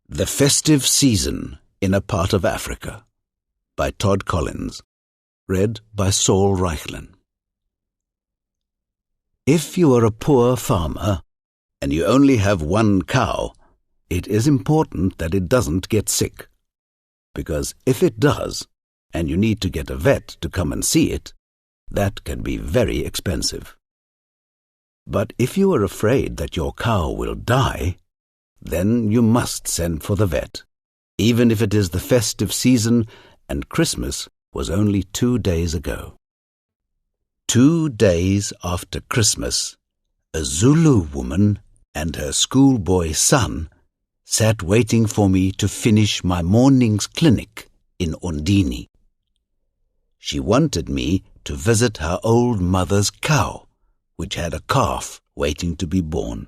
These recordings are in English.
The Festive Season in a Part of Africa by Todd Collins. Read by Saul Reichlin. If you are a poor farmer and you only have one cow, it is important that it doesn't get sick. Because if it does, and you need to get a vet to come and see it, that can be very expensive. But if you are afraid that your cow will die, then you must send for the vet, even if it is the festive season and Christmas was only 2 days ago. 2 days after Christmas, a Zulu woman and her schoolboy son sat waiting for me to finish my morning's clinic in Ondini. She wanted me to visit her old mother's cow, which had a calf waiting to be born.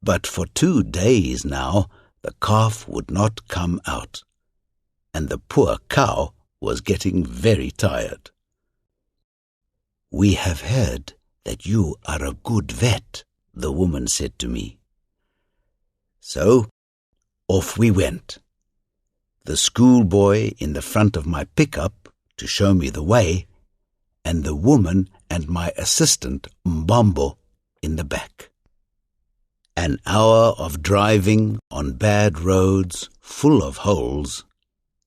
But for 2 days now, the calf would not come out, and the poor cow was getting very tired. "We have heard that you are a good vet," the woman said to me. So, off we went. The schoolboy in the front of my pickup to show me the way, and the woman and my assistant Mbambo in the back. An hour of driving on bad roads full of holes,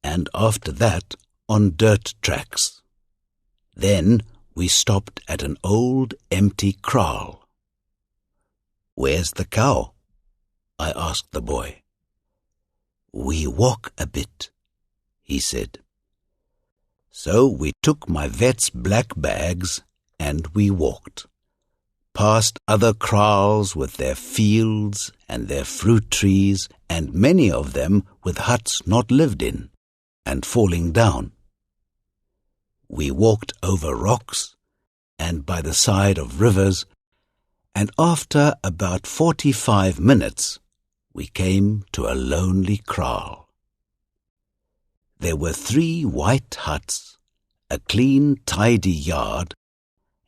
and after that on dirt tracks. Then we stopped at an old empty kraal. "Where's the cow?" I asked the boy. "We walk a bit," he said. So we took my vet's black bags and we walked, past other kraals with their fields and their fruit trees, and many of them with huts not lived in and falling down. We walked over rocks and by the side of rivers, and after about 45 minutes, we came to a lonely kraal. There were 3 white huts, a clean, tidy yard,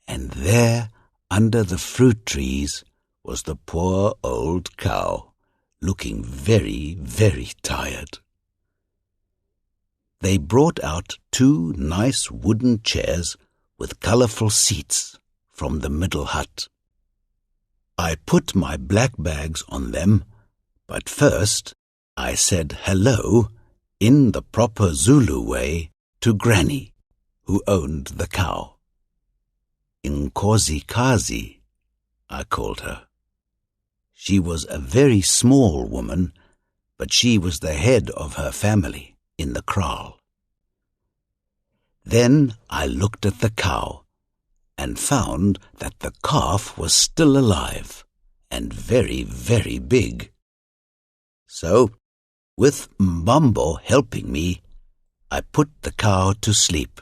and there, under the fruit trees, was the poor old cow, looking very, very tired. They brought out 2 nice wooden chairs with colourful seats from the middle hut. I put my black bags on them, but first I said hello in the proper Zulu way to Granny, who owned the cow. Nkosikazi, I called her. She was a very small woman, but she was the head of her family in the kraal. Then I looked at the cow and found that the calf was still alive and very, very big. So, with Mbambo helping me, I put the cow to sleep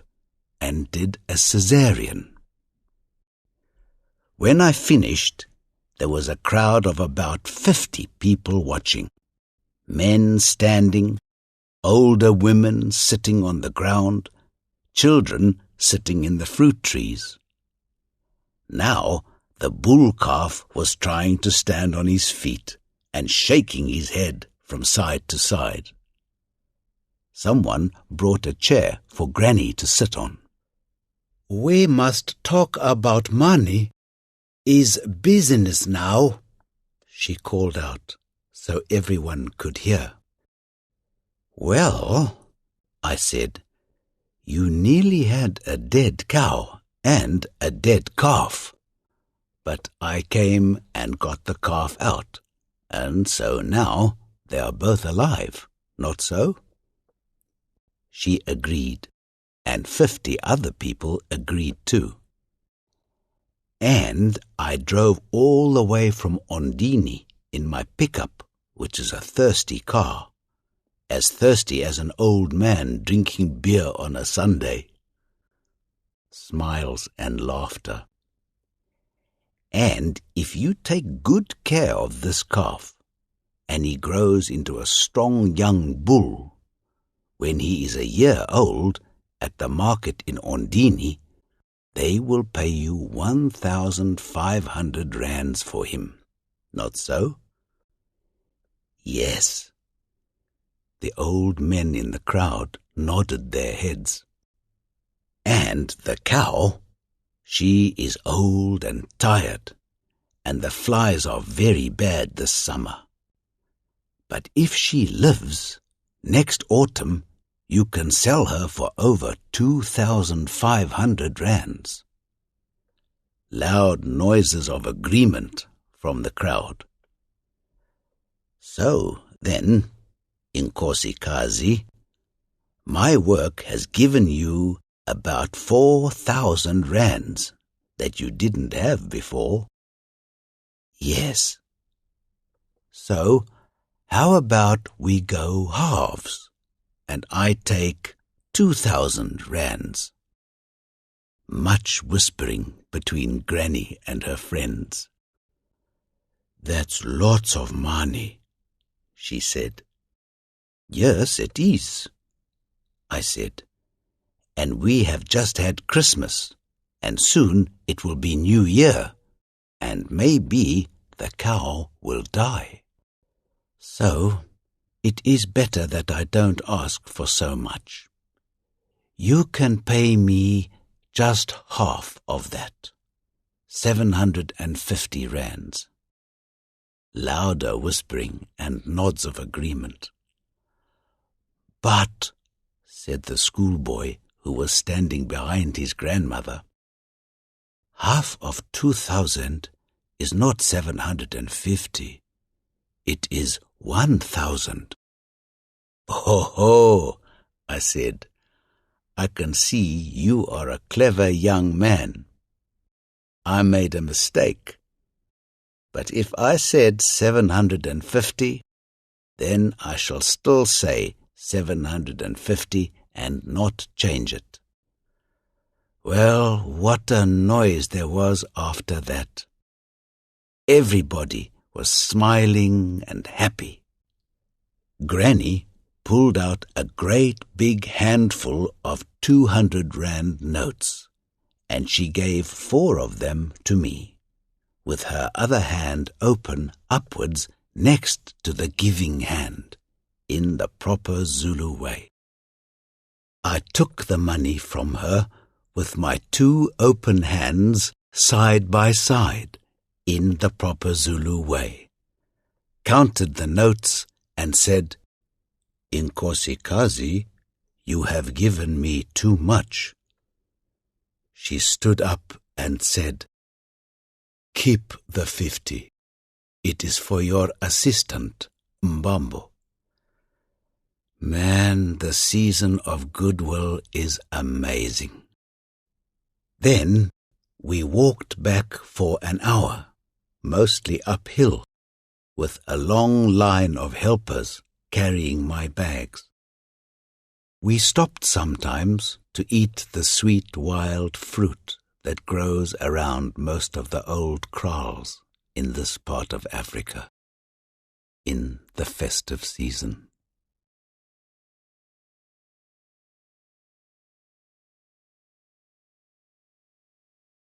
and did a cesarean. When I finished, there was a crowd of about 50 people watching, men standing, older women sitting on the ground, children sitting in the fruit trees. Now the bull calf was trying to stand on his feet and shaking his head from side to side. Someone brought a chair for Granny to sit on. "We must talk about money. Is business now," she called out so everyone could hear. "Well," I said, "you nearly had a dead cow and a dead calf. But I came and got the calf out, and so now they are both alive, not so?" She agreed, and 50 other people agreed too. And I drove all the way from Ondini in my pickup, which is a thirsty car, as thirsty as an old man drinking beer on a Sunday. Smiles and laughter. And if you take good care of this calf, and he grows into a strong young bull, when he is a year old, at the market in Ondini, they will pay you 1,500 rands for him. Not so? Yes. The old men in the crowd nodded their heads. And the cow, she is old and tired, and the flies are very bad this summer. But if she lives, next autumn you can sell her for over 2,500 rands. Loud noises of agreement from the crowd. So then, Inkosikazi, my work has given you about 4,000 rands that you didn't have before. Yes. So, how about we go halves, and I take 2,000 rands? Much whispering between Granny and her friends. That's lots of money, she said. Yes, it is, I said. And we have just had Christmas, and soon it will be New Year, and maybe the cow will die. So it is better that I don't ask for so much. You can pay me just half of that, 750 rands. Louder whispering and nods of agreement. But, said the schoolboy who was standing behind his grandmother, half of 2,000 is not 750. It is 1,000. Ho ho, I said. I can see you are a clever young man. I made a mistake. But if I said 750, then I shall still say 750 and not change it. Well, what a noise there was after that. Everybody was smiling and happy. Granny pulled out a great big handful of 200 rand notes, and she gave 4 of them to me, with her other hand open upwards next to the giving hand, in the proper Zulu way. I took the money from her with my 2 open hands side by side, in the proper Zulu way, counted the notes and said, Inkosikazi, you have given me too much. She stood up and said, Keep the 50. It is for your assistant, Mbambo. Man, the season of goodwill is amazing. Then we walked back for an hour, mostly uphill, with a long line of helpers carrying my bags. We stopped sometimes to eat the sweet wild fruit that grows around most of the old kraals in this part of Africa in the festive season.